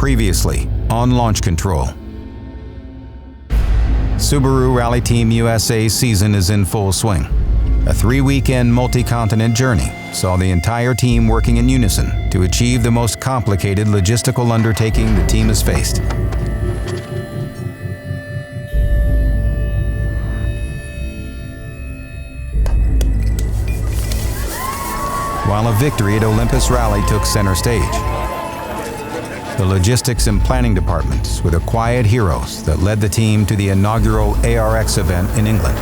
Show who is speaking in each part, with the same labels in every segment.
Speaker 1: Previously on Launch Control. Subaru Rally Team USA season is in full swing. A 3-weekend multi-continent journey saw the entire team working in unison to achieve the most complicated logistical undertaking the team has faced. While a victory at Olympus Rally took center stage, the logistics and planning departments were the quiet heroes that led the team to the inaugural ARX event in England.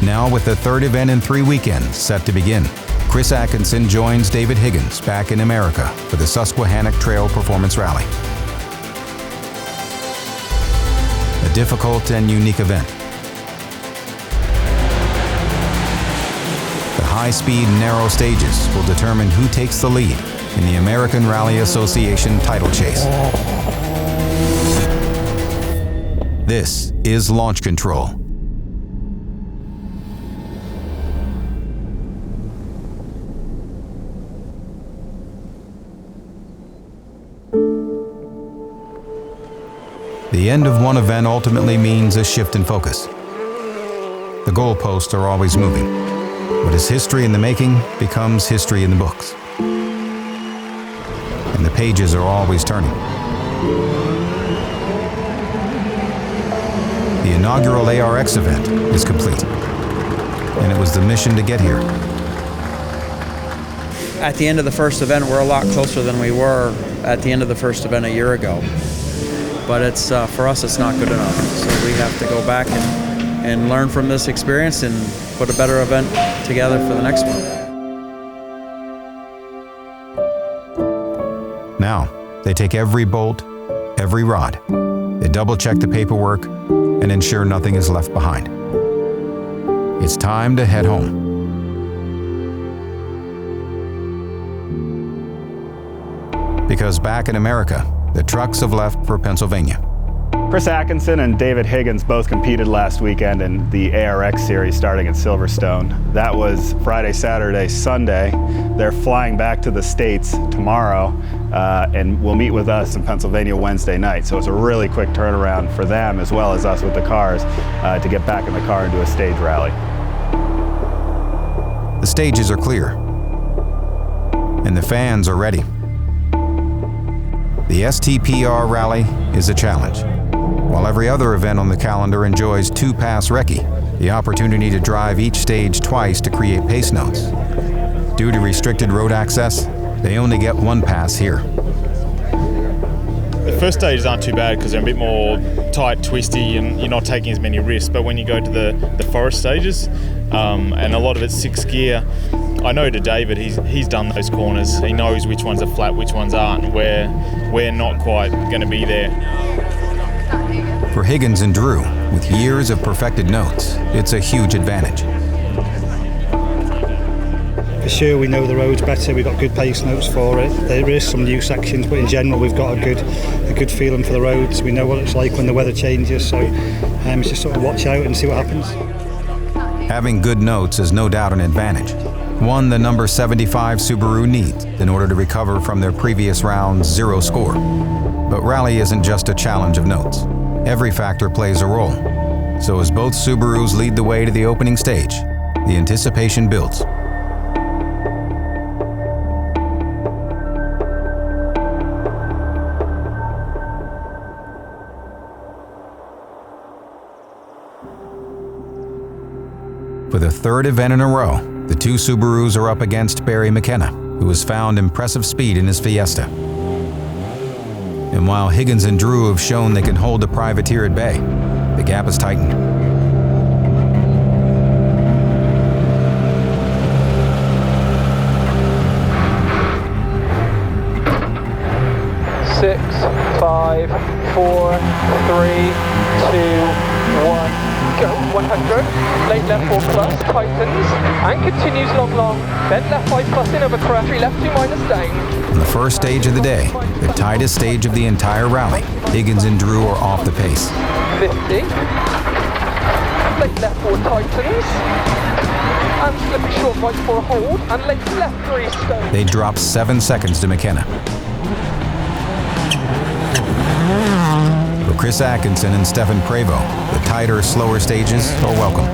Speaker 1: Now, with the third event in 3 weekends set to begin, Chris Atkinson joins David Higgins back in America for the Susquehannock Trail Performance Rally. A difficult and unique event. The high-speed, narrow stages will determine who takes the lead in the American Rally Association title chase. This is Launch Control. The end of one event ultimately means a shift in focus. The goalposts are always moving. What is history in the making becomes history in the books. And the pages are always turning. The inaugural ARX event is complete, and it was the mission to get here.
Speaker 2: At the end of the first event, we're a lot closer than we were at the end of the first event a year ago. But it's for us, it's not good enough. So we have to go back and learn from this experience and put a better event together for the next one.
Speaker 1: Now, they take every bolt, every rod. They double-check the paperwork and ensure nothing is left behind. It's time to head home. Because back in America, the trucks have left for Pennsylvania.
Speaker 3: Chris Atkinson and David Higgins both competed last weekend in the ARX series starting at Silverstone. That was Friday, Saturday, Sunday. They're flying back to the States tomorrow and will meet with us in Pennsylvania Wednesday night. So it's a really quick turnaround for them as well as us with the cars to get back in the car and do a stage rally.
Speaker 1: The stages are clear and the fans are ready. The STPR rally is a challenge. While every other event on the calendar enjoys 2-pass recce, the opportunity to drive each stage twice to create pace notes. Due to restricted road access, they only get 1 pass here.
Speaker 4: The first stages aren't too bad because they're a bit more tight, twisty, and you're not taking as many risks. But when you go to the forest stages, and a lot of it's 6th gear, I know to David, he's done those corners. He knows which ones are flat, which ones aren't, where we're not quite going to be there.
Speaker 1: For Higgins and Drew, with years of perfected notes, it's a huge advantage.
Speaker 5: For sure, we know the roads better. We've got good pace notes for it. There is some new sections, but in general, we've got a good feeling for the roads. We know what it's like when the weather changes, so it's just sort of watch out and see what happens.
Speaker 1: Having good notes is no doubt an advantage. One the number 75 Subaru needs in order to recover from their previous round's 0 score. But rally isn't just a challenge of notes. Every factor plays a role. So as both Subarus lead the way to the opening stage, the anticipation builds. For the third event in a row, the 2 Subarus are up against Barry McKenna, who has found impressive speed in his Fiesta. And while Higgins and Drew have shown they can hold the privateer at bay, the gap is tightened.
Speaker 6: Six, 5, 4, 3, 2, 1. Go, 100, late left 4 plus, tightens, and continues long, then left 5 plus in over correct, 3 left 2 minus down.
Speaker 1: On the first stage of the day, the tightest stage of the entire rally, Higgins and Drew are off the pace.
Speaker 6: 50, late left 4 tightens, and slipping short right 4 hold, and late left 3 stone.
Speaker 1: They drop 7 seconds to McKenna. For Chris Atkinson and Stéphan Prévot, the tighter, slower stages are welcome.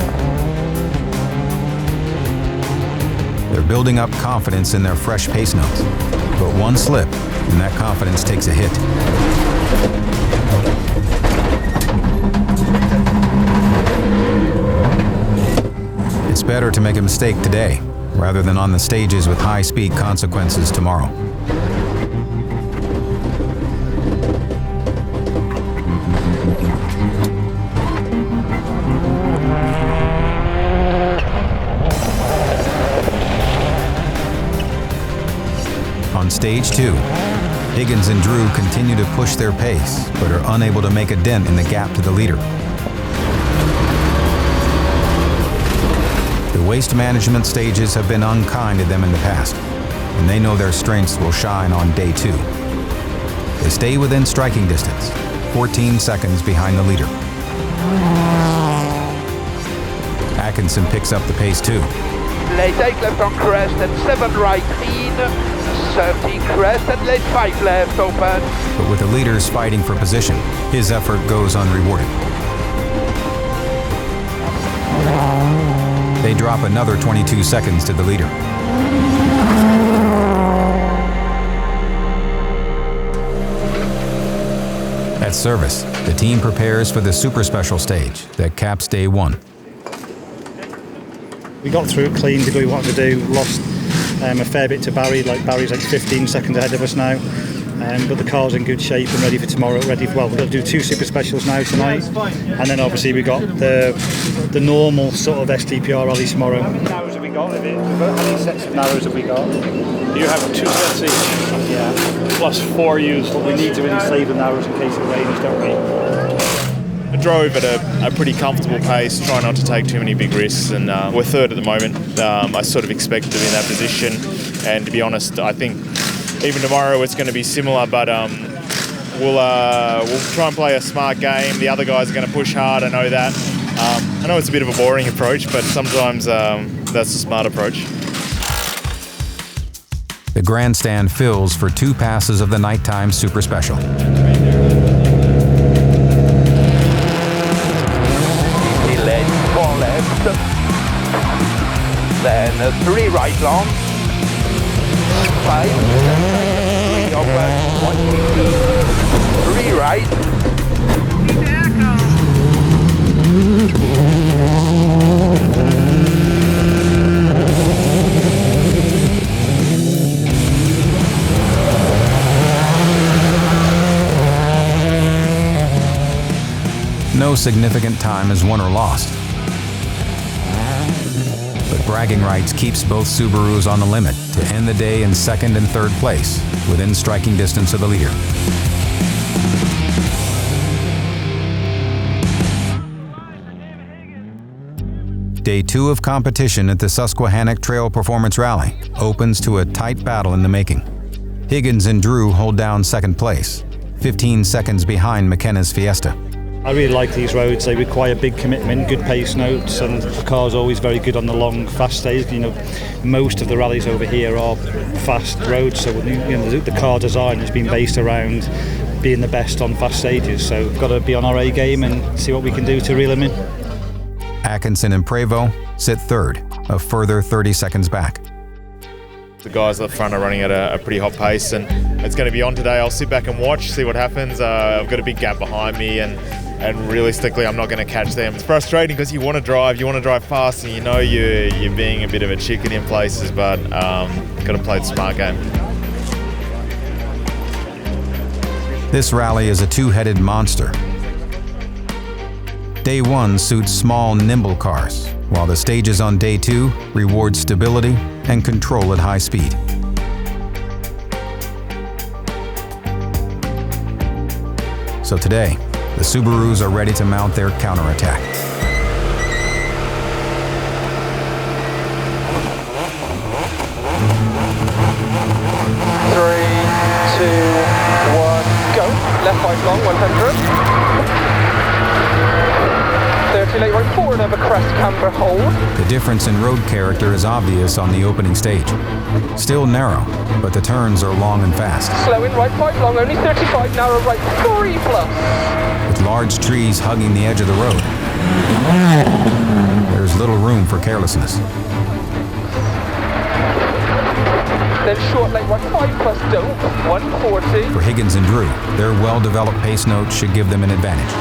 Speaker 1: They're building up confidence in their fresh pace notes, but one slip and that confidence takes a hit. It's better to make a mistake today rather than on the stages with high-speed consequences tomorrow. On stage 2, Higgins and Drew continue to push their pace, but are unable to make a dent in the gap to the leader. The waste management stages have been unkind to them in the past, and they know their strengths will shine on day 2. They stay within striking distance, 14 seconds behind the leader. Atkinson picks up the pace too.
Speaker 6: Late 8 left on crest and 7 right in, 13 crest and late 5 left open.
Speaker 1: But with the leaders fighting for position, his effort goes unrewarded. They drop another 22 seconds to the leader. At service, the team prepares for the super special stage that caps day 1.
Speaker 5: We got through it clean, did what we wanted to do, lost a fair bit to Barry, Barry's like 15 seconds ahead of us now, but the car's in good shape and ready for tomorrow. We've got to do 2 super specials now tonight, and then obviously we got the normal sort of STPR rally tomorrow. How many narrows have we got? How many sets of narrows have we got? You have 2 sets each. Yeah. Plus 4 used, but we need to really save the narrows in case it rains, don't we?
Speaker 4: I drove at a pretty comfortable pace, try not to take too many big risks, and we're third at the moment. I sort of expected to be in that position, and to be honest, I think even tomorrow it's going to be similar, but we'll try and play a smart game. The other guys are going to push hard, I know that. I know it's a bit of a boring approach, but sometimes that's a smart approach.
Speaker 1: The grandstand fills for 2 passes of the nighttime super special.
Speaker 6: Then 3 right long, 5, 3 over, 150, 3 right.
Speaker 1: No significant time is won or lost. But bragging rights keeps both Subarus on the limit to end the day in 2nd and 3rd place, within striking distance of the leader. Day 2 of competition at the Susquehannock Trail Performance Rally opens to a tight battle in the making. Higgins and Drew hold down 2nd place, 15 seconds behind McKenna's Fiesta.
Speaker 5: I really like these roads. They require big commitment, good pace notes, and the car's always very good on the long, fast stages. Most of the rallies over here are fast roads, so the car design has been based around being the best on fast stages. So we've got to be on our A game and see what we can do to reel them in.
Speaker 1: Atkinson and Prévot sit 3rd, a further 30 seconds back.
Speaker 4: The guys at the front are running at a pretty hot pace, and it's going to be on today. I'll sit back and watch, see what happens. I've got a big gap behind me, and realistically I'm not going to catch them. It's frustrating because you want to drive fast, and you're being a bit of a chicken in places, but got to play the smart game.
Speaker 1: This rally is a 2-headed monster. Day 1 suits small, nimble cars, while the stages on day 2 reward stability and control at high speed. So today, the Subarus are ready to mount their counterattack.
Speaker 6: Three, two, one, go. Left 5 long, 100. 230, late right 4 and over crest, camber, hold.
Speaker 1: The difference in road character is obvious on the opening stage. Still narrow, but the turns are long and fast.
Speaker 6: Slow in right 5 long, only 35, narrow right 3 plus.
Speaker 1: With large trees hugging the edge of the road, there's little room for carelessness.
Speaker 6: Then short late right 5 plus, don't, 140.
Speaker 1: For Higgins and Drew, their well-developed pace notes should give them an advantage.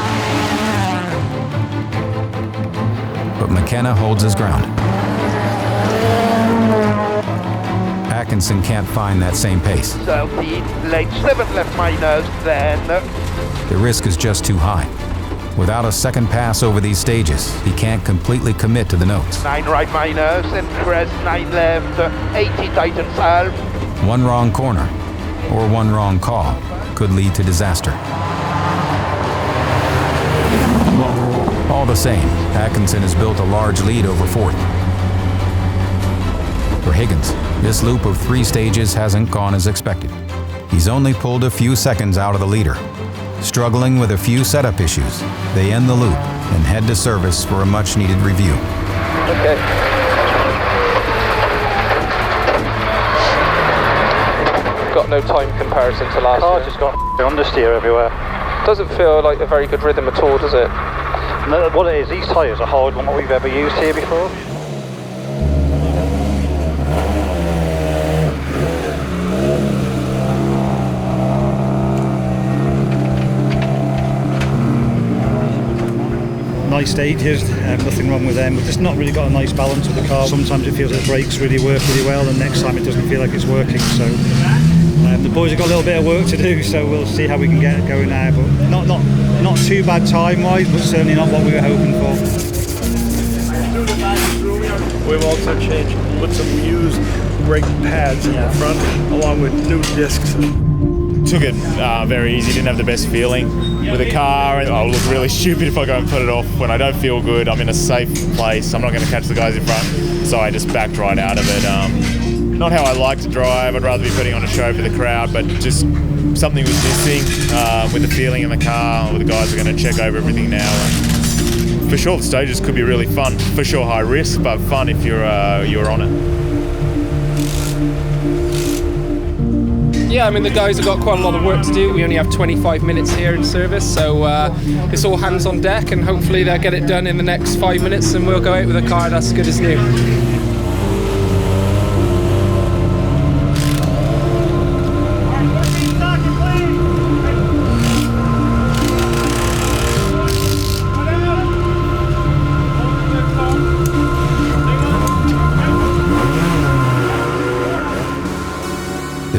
Speaker 1: But McKenna holds his ground. Atkinson can't find that same pace.
Speaker 7: So the late 7 left minus, then
Speaker 1: The risk is just too high. Without a second pass over these stages, he can't completely commit to the notes.
Speaker 7: 9 right minus, and crest 9 left, 80 tightens half.
Speaker 1: One wrong corner, or one wrong call, could lead to disaster. All the same, Atkinson has built a large lead over fourth. For Higgins, this loop of 3 stages hasn't gone as expected. He's only pulled a few seconds out of the leader. Struggling with a few setup issues, they end the loop and head to service for a much-needed review.
Speaker 6: Okay. Got no time comparison to last year.
Speaker 5: Just got understeer everywhere.
Speaker 6: Doesn't feel like a very good rhythm at all, does it?
Speaker 5: No, what it is, these tyres are harder than what we've ever used here before. Nice stages, nothing wrong with them. We've just not really got a nice balance with the car. Sometimes it feels like the brakes really work really well, and next time it doesn't feel like it's working. So the boys have got a little bit of work to do, so we'll see how we can get it going now. But not too bad time-wise, but certainly not what we were hoping for.
Speaker 8: We've also changed, put some used brake pads in the front, along with new discs.
Speaker 4: Took it very easy, didn't have the best feeling with the car, and I'll look really stupid if I go and put it off when I don't feel good. I'm in a safe place, I'm not going to catch the guys in front, so I just backed right out of it. Not how I like to drive, I'd rather be putting on a show for the crowd, but just something was missing with the feeling in the car. The guys are going to check over everything now. And for sure the stages could be really fun, for sure high risk, but fun if you're on it.
Speaker 6: Yeah, I mean the guys have got quite a lot of work to do. We only have 25 minutes here in service, so it's all hands on deck, and hopefully they'll get it done in the next 5 minutes and we'll go out with a car that's as good as new.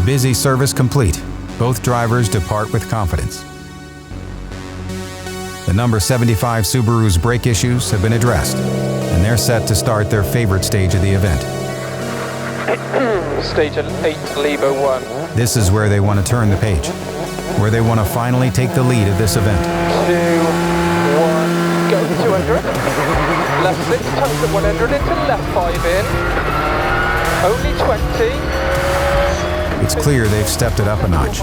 Speaker 1: Busy service complete, both drivers depart with confidence. The number 75 Subaru's brake issues have been addressed, and they're set to start their favorite stage of the event.
Speaker 6: Stage 8, Levo 1.
Speaker 1: This is where they want to turn the page, where they want to finally take the lead of this event.
Speaker 6: 2, 1, go 200. Left 6, turns at 100 into left 5 in. Only 20.
Speaker 1: It's clear they've stepped it up a notch.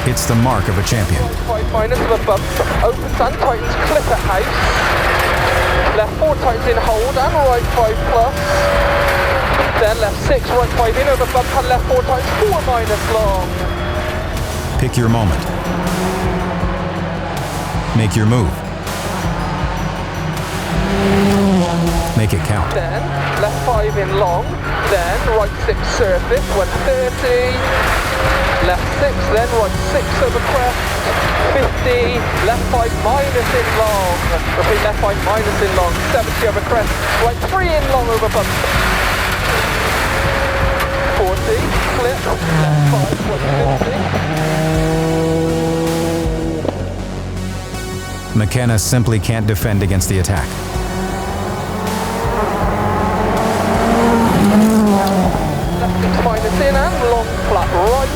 Speaker 1: It's the mark of a champion.
Speaker 6: 5 minus of a bump, opens and tightens, clip at house. Left 4 tightens in hold and right 5 plus. Then left 6, right 5 in over bump and left 4 tightens, 4 minus long.
Speaker 1: Pick your moment. Make your move. Make it count.
Speaker 6: Then left 5 in long. Then right 6 surface, 130, left 6, then right 6 over crest, 50, left 5 minus in long, repeat left 5 minus in long, 70 over crest, right 3 in long over bump, 40, clip, left 5, 150.
Speaker 1: McKenna simply can't defend against the attack.
Speaker 6: Minus in and long flat right,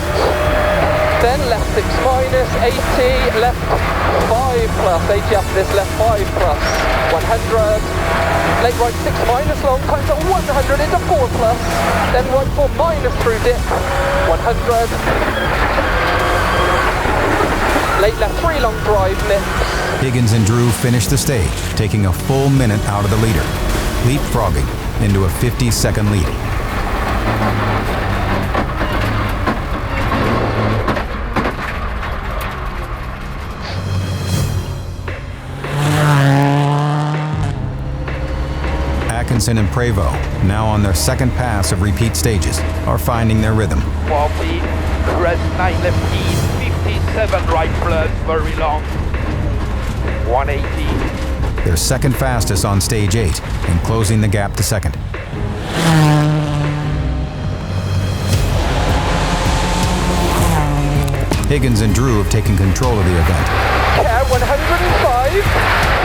Speaker 6: then left 6 minus, 80, left 5 plus, 80 after this, left 5 plus, 100, late right 6 minus long, times at 100 into 4 plus, then right 4 minus through dip, 100, Late left 3 long drive, mix.
Speaker 1: Higgins and Drew finished the stage, taking a full minute out of the leader, leapfrogging into a 50-second lead. Atkinson and Prévot, now on their second pass of repeat stages, are finding their rhythm.
Speaker 7: 40, crest 9 left 57 right plus, very long. 180.
Speaker 1: They're second fastest on stage 8 and closing the gap to second. Higgins and Drew have taken control of the event.
Speaker 6: Care 105,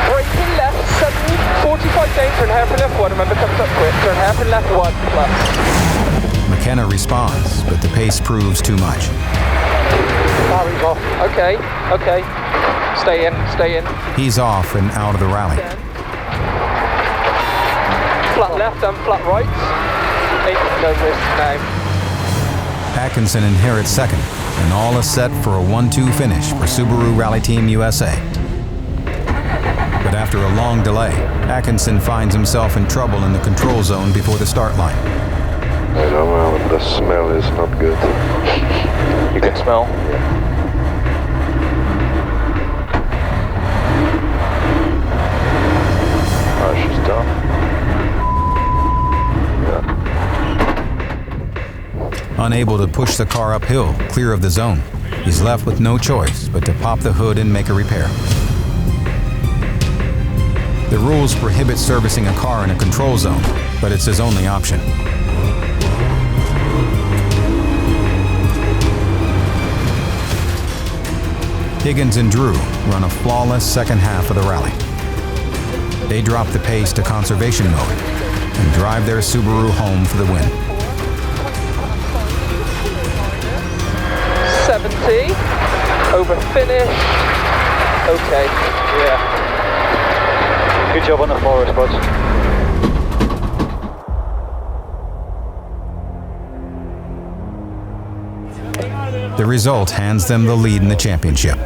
Speaker 6: braking left 745 down, turn hairpin left 1, remember comes up quick, turn hairpin left 1 plus.
Speaker 1: McKenna responds, but the pace proves too much.
Speaker 6: Barry's off. Okay. Stay in.
Speaker 1: He's off and out of the rally.
Speaker 6: Flat left and flat right. 8, no risk now.
Speaker 1: Atkinson inherits second, and all is set for a 1-2 finish for Subaru Rally Team USA. But after a long delay, Atkinson finds himself in trouble in the control zone before the start line.
Speaker 9: I don't know, the smell is not good.
Speaker 6: You can smell?
Speaker 9: Yeah. Oh, she's done. Yeah.
Speaker 1: Unable to push the car uphill, clear of the zone, he's left with no choice but to pop the hood and make a repair. The rules prohibit servicing a car in a control zone, but it's his only option. Higgins and Drew run a flawless second half of the rally. They drop the pace to conservation mode and drive their Subaru home for the win.
Speaker 6: 70, over finish. Okay, yeah. Good job on the forest, buds.
Speaker 1: The result hands them the lead in the championship.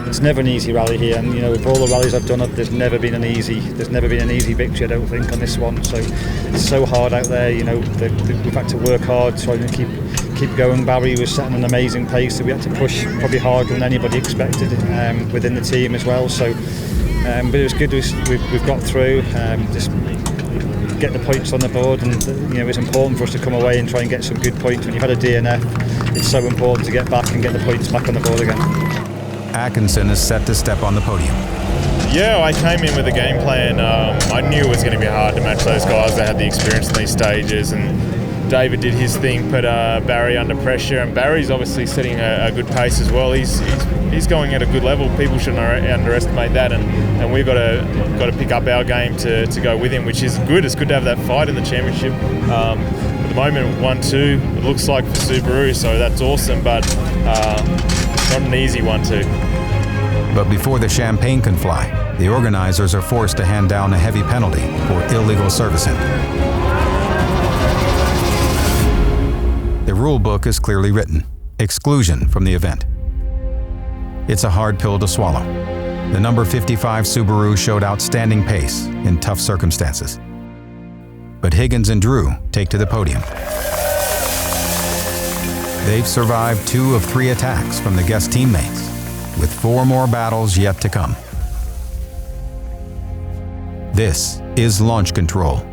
Speaker 5: It's never an easy rally here, and you know, with all the rallies I've done, there's never been an easy victory, I don't think, on this one. So it's so hard out there. You know, we've had to work hard, trying to keep going. Barry was setting an amazing pace, so we had to push probably harder than anybody expected within the team as well. So, but it was good. We've got through. Just get the points on the board, and you know, it's important for us to come away and try and get some good points. When you've had a DNF, it's so important to get back and get the points back on the board again.
Speaker 1: Atkinson is set to step on the podium.
Speaker 4: Yeah, I came in with a game plan. I knew it was going to be hard to match those guys that had the experience in these stages, and David did his thing, put Barry under pressure, and Barry's obviously setting a good pace as well. He's going at a good level. People shouldn't underestimate that, and we've got to pick up our game to go with him, which is good. It's good to have that fight in the championship. At the moment, 1-2, it looks like for Subaru, so that's awesome, but not an easy 1-2.
Speaker 1: But before the champagne can fly, the organizers are forced to hand down a heavy penalty for illegal servicing. The rule book is clearly written: exclusion from the event. It's a hard pill to swallow. The number 55 Subaru showed outstanding pace in tough circumstances. But Higgins and Drew take to the podium. They've survived 2 of 3 attacks from the guest teammates, with 4 more battles yet to come. This is Launch Control.